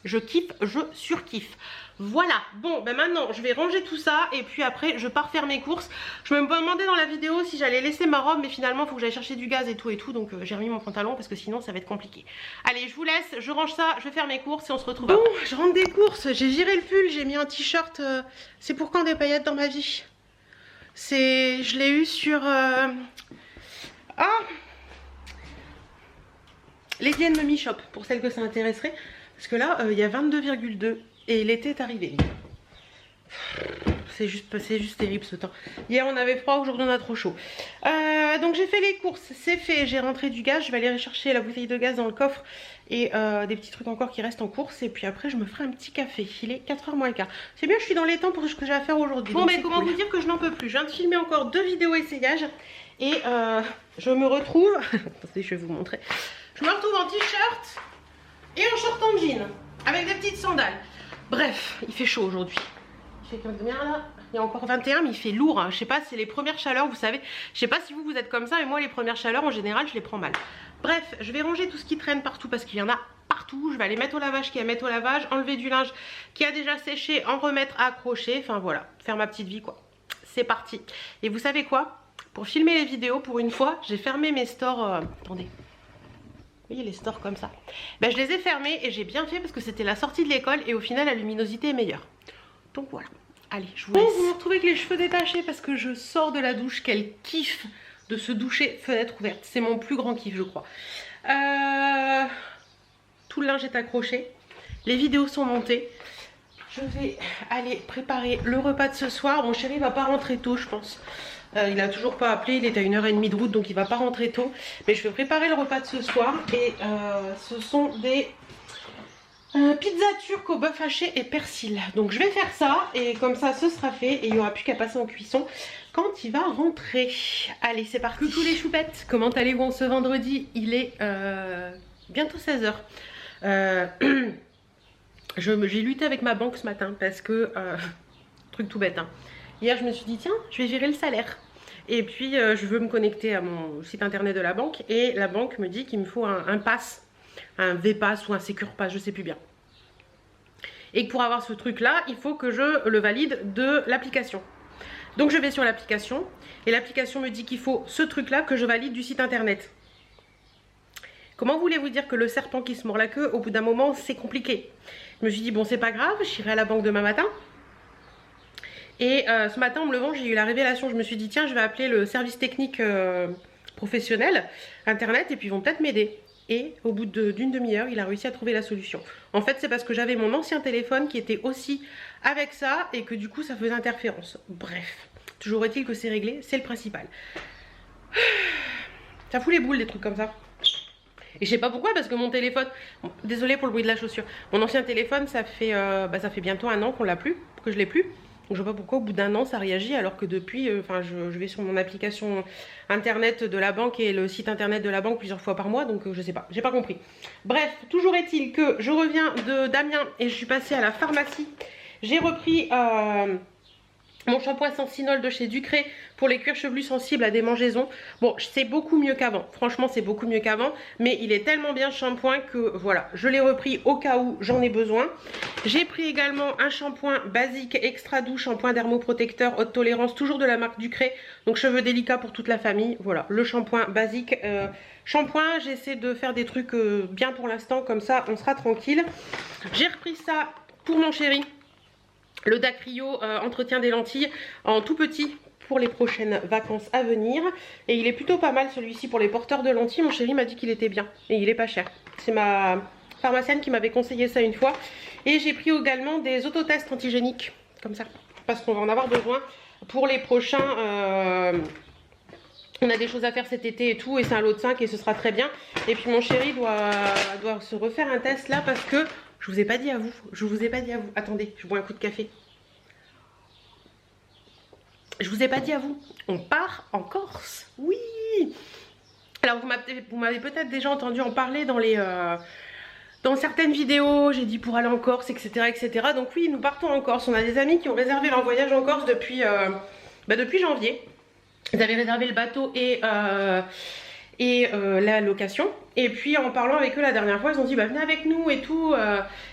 je kiffe, je surkiffe. Voilà, bon ben maintenant je vais ranger tout ça et puis après je pars faire mes courses. Je me demandais dans la vidéo si j'allais laisser ma robe mais finalement il faut que j'aille chercher du gaz et tout donc j'ai remis mon pantalon parce que sinon ça va être compliqué. Allez je vous laisse, je range ça, je vais faire mes courses et on se retrouve après. Bon, je rentre des courses, j'ai giré le pull, j'ai mis un t-shirt, c'est pour quand des paillettes dans ma vie? Je l'ai eu sur... Lady & Mummy Shop, pour celles que ça intéresserait. Parce que là, il y a 22,2 et l'été est arrivé. C'est juste terrible ce temps. Hier on avait froid, aujourd'hui on a trop chaud. Donc j'ai fait les courses, c'est fait, j'ai rentré du gaz. Je vais aller rechercher la bouteille de gaz dans le coffre et des petits trucs encore qui restent en course. Et puis après je me ferai un petit café. Il est 4h moins le quart. C'est bien, je suis dans les temps pour ce que j'ai à faire aujourd'hui. Bon, mais comment vous dire que je n'en peux plus. Je viens de filmer encore 2 vidéos essayages. Et je me retrouve... Attendez, je vais vous montrer. Je me retrouve en t-shirt et en short en jean. Avec des petites sandales. Bref, il fait chaud aujourd'hui. Il fait combien là? Il y a encore 21 mais il fait lourd hein. Je sais pas, c'est les premières chaleurs vous savez. Je sais pas si vous êtes comme ça mais moi les premières chaleurs en général je les prends mal. Bref, je vais ranger tout ce qui traîne partout parce qu'il y en a partout. Je vais aller mettre au lavage qui a à mettre au lavage, enlever du linge qui a déjà séché, en remettre à accrocher. Enfin voilà, faire ma petite vie quoi. C'est parti. Et vous savez quoi? Pour filmer les vidéos pour une fois, j'ai fermé mes stores. Attendez. Vous voyez les stores comme ça. Ben, je les ai fermés et j'ai bien fait parce que c'était la sortie de l'école et au final la luminosité est meilleure. Donc voilà. Allez, je vous laisse. Bon, vous me retrouvez avec les cheveux détachés parce que je sors de la douche. Quel kiff de se doucher fenêtre ouverte. C'est mon plus grand kiff je crois. Tout le linge est accroché. Les vidéos sont montées. Je vais aller préparer le repas de ce soir. Mon chéri va pas rentrer tôt je pense. Il a toujours pas appelé, il est à 1h30 de route donc il va pas rentrer tôt. Mais je vais préparer le repas de ce soir et ce sont des pizzas turques au bœuf haché et persil. Donc je vais faire ça et comme ça ce sera fait et il n'y aura plus qu'à passer en cuisson quand il va rentrer. Allez c'est parti. Coucou les choupettes, comment allez-vous ce vendredi? Il est bientôt 16h. J'ai lutté avec ma banque ce matin parce que... truc tout bête hein. Hier je me suis dit tiens je vais gérer le salaire. Et puis je veux me connecter à mon site internet de la banque. Et la banque me dit qu'il me faut un pass. Un V-Pass ou un Secure Pass, je sais plus bien. Et que pour avoir ce truc là, il faut que je le valide de l'application. Donc je vais sur l'application et l'application me dit qu'il faut ce truc là que je valide du site internet. Comment voulez-vous dire que le serpent qui se mord la queue, au bout d'un moment, c'est compliqué? Je me suis dit, bon, c'est pas grave, j'irai à la banque demain matin. Et ce matin, en me levant, j'ai eu la révélation. Je me suis dit, tiens, je vais appeler le service technique professionnel, internet, et puis ils vont peut-être m'aider. Et au bout d'une demi-heure, il a réussi à trouver la solution. En fait, c'est parce que j'avais mon ancien téléphone qui était aussi avec ça, et que du coup, ça faisait interférence. Bref, toujours est-il que c'est réglé, c'est le principal. Ça fout les boules, des trucs comme ça. Et je sais pas pourquoi, parce que mon téléphone, bon, désolé pour le bruit de la chaussure, mon ancien téléphone, ça fait bientôt 1 an qu'on l'a plus, que je l'ai plus. Donc je sais pas pourquoi au bout d'1 an ça réagit, alors que depuis, je vais sur mon application internet de la banque et le site internet de la banque plusieurs fois par mois, donc je sais pas, j'ai pas compris. Bref, toujours est-il que je reviens d'Amiens et je suis passée à la pharmacie. J'ai repris mon shampoing Sensinol de chez Ducré pour les cuirs chevelus sensibles à des mangeaisons. Bon, c'est beaucoup mieux qu'avant. Franchement, c'est beaucoup mieux qu'avant. Mais il est tellement bien ce shampoing que voilà, je l'ai repris au cas où j'en ai besoin. J'ai pris également un shampoing basique extra doux, shampoing dermoprotecteur haute tolérance, toujours de la marque Ducré. Donc cheveux délicats pour toute la famille. Voilà, le shampoing basique. Shampoing, j'essaie de faire des trucs bien pour l'instant, comme ça on sera tranquille. J'ai repris ça pour mon chéri. Le Dacryo entretien des lentilles en tout petit pour les prochaines vacances à venir. Et il est plutôt pas mal celui-ci pour les porteurs de lentilles. Mon chéri m'a dit qu'il était bien et il est pas cher. C'est ma pharmacienne qui m'avait conseillé ça une fois. Et j'ai pris également des autotests antigéniques comme ça, parce qu'on va en avoir besoin pour les prochains. On a des choses à faire cet été et tout, et c'est un lot de 5 et ce sera très bien. Et puis mon chéri doit se refaire un test là parce que je vous ai pas dit à vous. Je vous ai pas dit à vous. Attendez, je bois un coup de café. Je vous ai pas dit à vous. On part en Corse. Oui. Alors vous m'avez peut-être déjà entendu en parler dans certaines vidéos. J'ai dit pour aller en Corse, etc., etc. Donc oui, nous partons en Corse. On a des amis qui ont réservé leur voyage en Corse depuis janvier. Ils avaient réservé le bateau et la location. Et puis en parlant avec eux la dernière fois, ils ont dit bah venez avec nous et tout.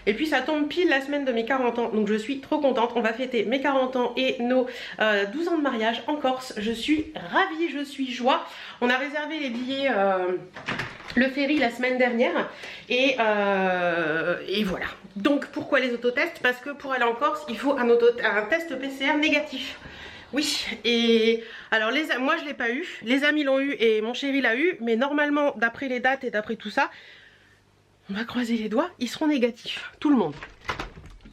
Et puis ça tombe pile la semaine de mes 40 ans. Donc je suis trop contente. On va fêter mes 40 ans et nos 12 ans de mariage en Corse. Je suis ravie, je suis joie. On a réservé les billets, le ferry la semaine dernière. Et voilà. Donc pourquoi les autotests? Parce que pour aller en Corse, il faut un test PCR négatif. Oui, et alors moi je l'ai pas eu, les amis l'ont eu et mon chéri l'a eu, mais normalement d'après les dates et d'après tout ça, on va croiser les doigts, ils seront négatifs, tout le monde.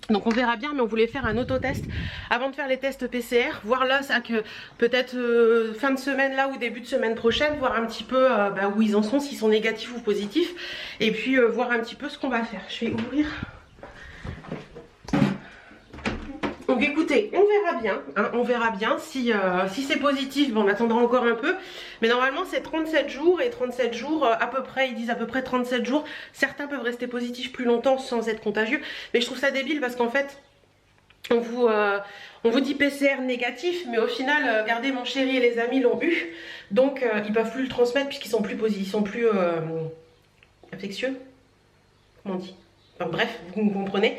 Donc on verra bien, mais on voulait faire un autotest avant de faire les tests PCR, voir là ça que peut-être fin de semaine là ou début de semaine prochaine, voir un petit peu où ils en sont, s'ils sont négatifs ou positifs, et puis voir un petit peu ce qu'on va faire. Je vais ouvrir. Donc écoutez, on verra bien, hein, on verra bien si c'est positif, bon, on attendra encore un peu. Mais normalement c'est 37 jours et 37 jours à peu près, ils disent à peu près 37 jours. Certains peuvent rester positifs plus longtemps sans être contagieux. Mais je trouve ça débile parce qu'en fait, on vous dit PCR négatif, mais au final, regardez, mon chéri et les amis l'ont eu. Donc ils peuvent plus le transmettre puisqu'ils sont plus infectieux. Comment on dit? Enfin, bref, vous me comprenez.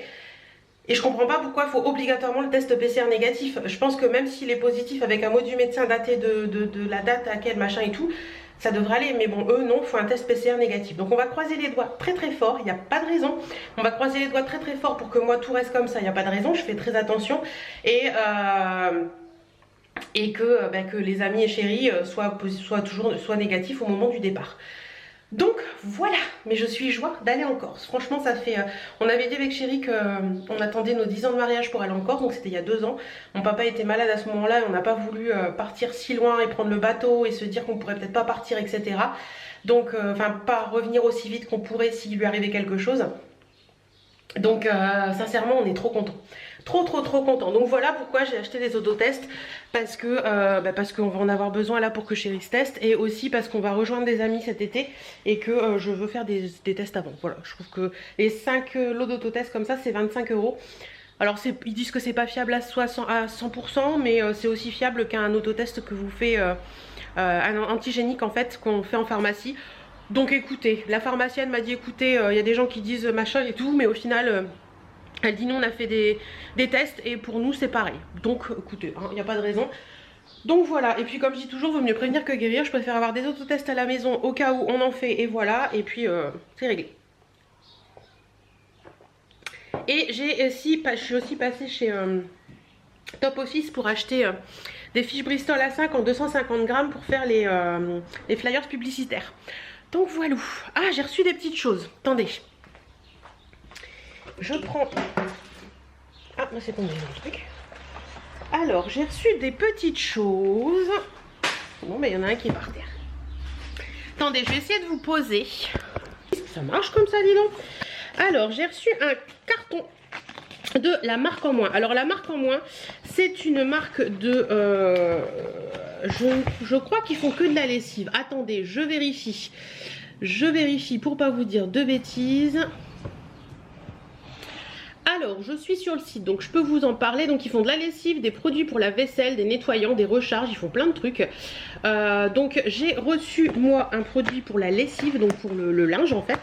Et je comprends pas pourquoi il faut obligatoirement le test PCR négatif. Je pense que même s'il est positif avec un mot du médecin daté de la date à laquelle machin et tout, ça devrait aller. Mais bon, eux non, il faut un test PCR négatif. Donc on va croiser les doigts très très fort, il n'y a pas de raison. On va croiser les doigts très très fort pour que moi tout reste comme ça, il n'y a pas de raison, je fais très attention. Et que les amis et chéris soient négatifs au moment du départ. Donc voilà, mais je suis joie d'aller en Corse. Franchement ça fait, on avait dit avec chéri qu'on attendait nos 10 ans de mariage pour aller en Corse, donc c'était il y a 2 ans. Mon papa était malade à ce moment là et on n'a pas voulu partir si loin et prendre le bateau et se dire qu'on pourrait peut-être pas partir, etc. Donc pas revenir aussi vite qu'on pourrait s'il lui arrivait quelque chose. Donc sincèrement on est trop contents. Trop content. Donc voilà pourquoi j'ai acheté des autotests, parce qu'on va en avoir besoin là pour que chéri se teste, et aussi parce qu'on va rejoindre des amis cet été et que je veux faire des tests avant. Voilà, je trouve que les 5 lots d'autotests comme ça c'est 25 €. Alors ils disent que c'est pas fiable à 100%, mais c'est aussi fiable qu'un autotest que vous fait un antigénique en fait qu'on fait en pharmacie. Donc écoutez, la pharmacienne m'a dit écoutez, il y a des gens qui disent machin et tout, mais au final Elle dit non, on a fait des tests et pour nous c'est pareil. Donc écoutez, il n'y a pas de raison. Donc voilà, et puis comme je dis toujours, vaut mieux prévenir que guérir. Je préfère avoir des autotests à la maison au cas où on en fait et voilà. Et puis c'est réglé. Et je suis aussi passée chez Top Office pour acheter des fiches Bristol A5 en 250 grammes pour faire les flyers publicitaires. Donc voilà. Ah, j'ai reçu des petites choses. Attendez. Je prends... Ah, c'est tombé dans le truc. Alors, j'ai reçu des petites choses. Bon, mais il y en a un qui est par terre. Attendez, je vais essayer de vous poser. Ça marche comme ça, dis donc. Alors, j'ai reçu un carton de la marque en moins. Alors, la marque en moins, c'est une marque de... je crois qu'ils font que de la lessive. Attendez, je vérifie. Je vérifie pour pas vous dire de bêtises. Alors, je suis sur le site, donc je peux vous en parler. Donc, ils font de la lessive, des produits pour la vaisselle, des nettoyants, des recharges. Ils font plein de trucs. Donc, j'ai reçu, moi, un produit pour la lessive, donc pour le linge, en fait.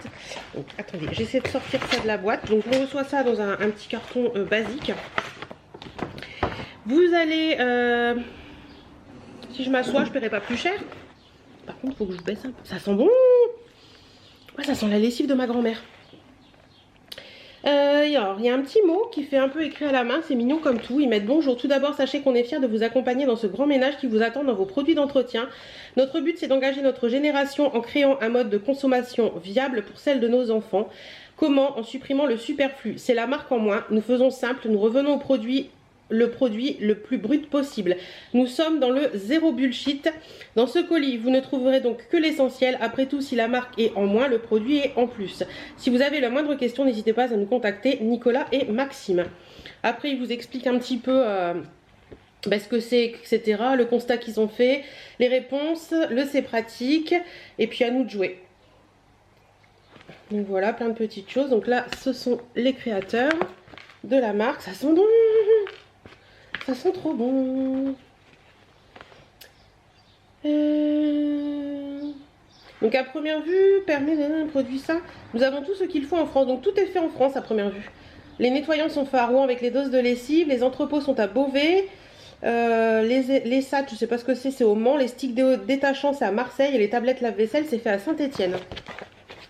Donc, attendez, j'essaie de sortir ça de la boîte. Donc, on reçoit ça dans un petit carton basique. Vous allez... si je m'assois, je ne paierai pas plus cher. Par contre, il faut que je baisse un peu. Ça sent bon. Ouais, ça sent la lessive de ma grand-mère. Alors, il y a un petit mot qui fait un peu écrit à la main, c'est mignon comme tout. Ils mettent bonjour. Tout d'abord, sachez qu'on est fiers de vous accompagner dans ce grand ménage qui vous attend dans vos produits d'entretien. Notre but, c'est d'engager notre génération en créant un mode de consommation viable pour celle de nos enfants. Comment? En supprimant le superflu. C'est la marque en moins. Nous faisons simple, nous revenons au produit le plus brut possible. Nous sommes dans le zéro bullshit. Dans ce colis, vous ne trouverez donc que l'essentiel. Après tout, si la marque est en moins, le produit est en plus. Si vous avez la moindre question, n'hésitez pas à nous contacter, Nicolas et Maxime. Après, il vous explique un petit peu ce que c'est, etc. Le constat qu'ils ont fait, les réponses, le c'est pratique, et puis à nous de jouer. Donc voilà, plein de petites choses. Donc là, ce sont les créateurs de la marque. Ça sent bon. Ça sent trop bon. Donc à première vue, permet de produire ça. Nous avons tout ce qu'il faut en France. Donc tout est fait en France à première vue. Les nettoyants sont faits à Rouen avec les doses de lessive. Les entrepôts sont à Beauvais. Les sacs, je ne sais pas ce que c'est au Mans. Les sticks détachants, c'est à Marseille. Et les tablettes lave-vaisselle, c'est fait à Saint-Étienne.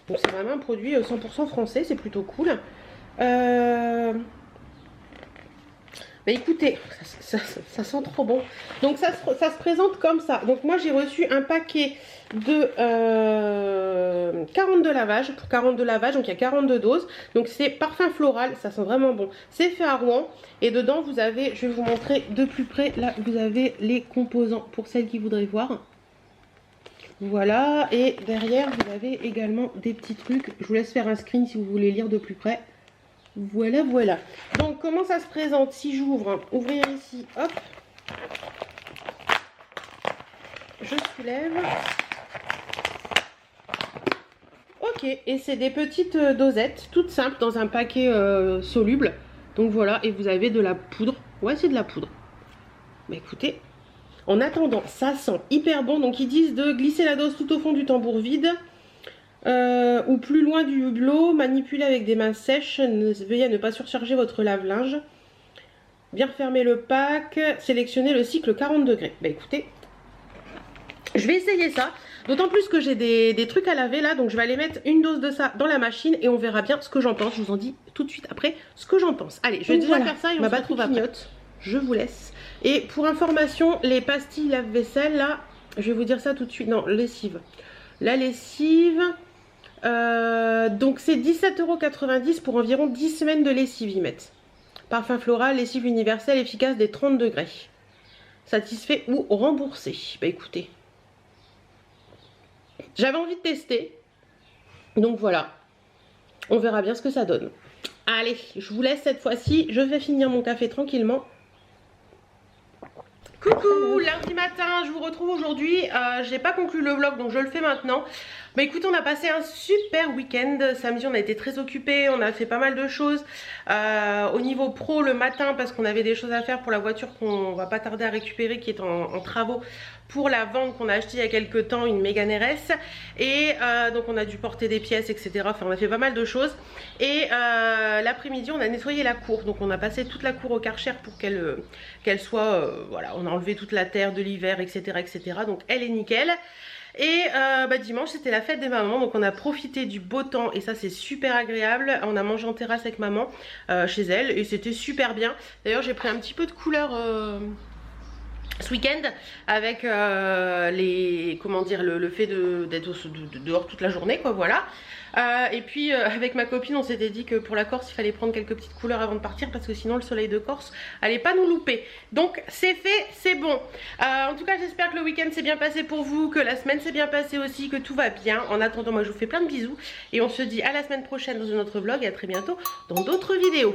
Donc c'est vraiment un produit 100% français. C'est plutôt cool. Bah écoutez, ça sent trop bon. Donc ça se présente comme ça. Donc moi j'ai reçu un paquet de 42 lavages. Pour 42 lavages, donc il y a 42 doses. Donc c'est parfum floral, ça sent vraiment bon. C'est fait à Rouen. Et dedans vous avez, je vais vous montrer de plus près. Là vous avez les composants pour celles qui voudraient voir. Voilà. Et derrière vous avez également des petits trucs. Je vous laisse faire un screen si vous voulez lire de plus près. Voilà, voilà. Donc, comment ça se présente? Si j'ouvre, hein, ouvrir ici, hop. Je soulève. Ok, et c'est des petites dosettes, toutes simples, dans un paquet soluble. Donc voilà, et vous avez de la poudre. Ouais, c'est de la poudre. Bah écoutez, en attendant, ça sent hyper bon. Donc, ils disent de glisser la dose tout au fond du tambour vide. Ou plus loin du hublot, manipuler avec des mains sèches, veuillez à ne pas surcharger votre lave-linge. Bien refermer le pack, sélectionner le cycle 40 degrés. Bah écoutez, je vais essayer ça. D'autant plus que j'ai des trucs à laver là, donc je vais aller mettre une dose de ça dans la machine et on verra bien ce que j'en pense. Je vous en dis tout de suite après ce que j'en pense. Allez, je vais déjà faire ça et on se retrouve après. Je vous laisse. Et pour information, les pastilles lave-vaisselle là, je vais vous dire ça tout de suite. Non, lessive. La lessive... donc c'est 17,90 € pour environ 10 semaines de lessive ils mettent. Parfum floral, lessive universelle, efficace des 30 degrés. Satisfait ou remboursé. Bah écoutez. J'avais envie de tester. Donc voilà. On verra bien ce que ça donne. Allez, je vous laisse cette fois-ci. Je vais finir mon café tranquillement. Coucou, lundi matin, je vous retrouve aujourd'hui. J'ai pas conclu le vlog, donc je le fais maintenant. Bah écoute, on a passé un super week-end. Samedi, on a été très occupés, on a fait pas mal de choses. Au niveau pro, le matin, parce qu'on avait des choses à faire pour la voiture qu'on va pas tarder à récupérer, qui est en travaux pour la vente qu'on a acheté il y a quelques temps, une Mégane RS. Et donc on a dû porter des pièces, etc. Enfin, on a fait pas mal de choses. Et l'après-midi, on a nettoyé la cour. Donc on a passé toute la cour au Karcher pour qu'elle soit... voilà, on a enlevé toute la terre de l'hiver, etc., etc. Donc elle est nickel. Et dimanche c'était la fête des mamans, donc on a profité du beau temps et ça c'est super agréable. On a mangé en terrasse avec maman chez elle et c'était super bien. D'ailleurs j'ai pris un petit peu de couleur ce week-end avec le fait d'être dehors toute la journée, quoi, voilà. Et puis avec ma copine on s'était dit que pour la Corse il fallait prendre quelques petites couleurs avant de partir parce que sinon le soleil de Corse allait pas nous louper. Donc c'est fait, c'est bon. En tout cas j'espère que le week-end s'est bien passé pour vous, que la semaine s'est bien passée aussi, que tout va bien. En attendant moi je vous fais plein de bisous et on se dit à la semaine prochaine dans un autre vlog et à très bientôt dans d'autres vidéos.